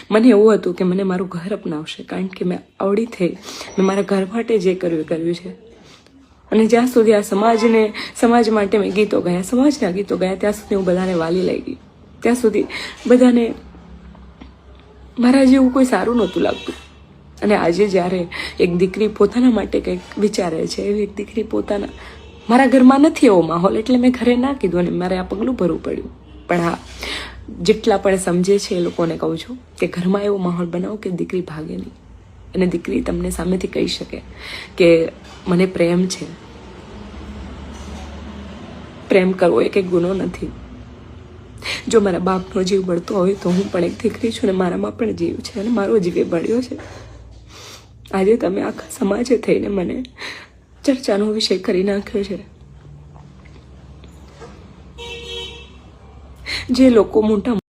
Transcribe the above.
મને એવું હતું કે મને મારું ઘર અપનાવશે, કારણ કે મેં આવડી થઈ, મેં મારા ઘર માટે જે કર્યું એ કર્યું છે. અને જ્યાં સુધી આ સમાજ માટે મેં ગીતો ગાયા, સમાજના ગીતો ગાયા, ત્યાં સુધી હું બધાને વાલી લઈ ગઈ. ત્યાં સુધી બધાને મારા જેવું કોઈ સારું નહોતું લાગતું. અને આજે જ્યારે એક દીકરી પોતાના માટે કંઈક વિચારે છે, એવી એક દીકરી પોતાના, મારા ઘરમાં નથી એવો માહોલ, એટલે મેં ઘરે ના કીધું અને મારે આ પગલું ભરવું પડ્યું. પણ હા, જેટલા પણ સમજે છે એ લોકોને કહું છું કે ઘરમાં એવો માહોલ બનાવો કે દીકરી ભાગે નહીં, અને દીકરી તમને સામેથી કહી શકે કે મને પ્રેમ છે. પ્રેમ કરવો એ કંઈ ગુનો નથી. જો મારા બાપનો જીવ બળતો હોય તો હું પણ એક દીકરી છું, અને મારામાં પણ જીવ છે, અને મારો જીવ બળ્યો છે. આજે તમે આખા સમાજે થઈને મને ચર્ચાનો વિષય કરી નાખ્યો છે. જે લોકો મોટા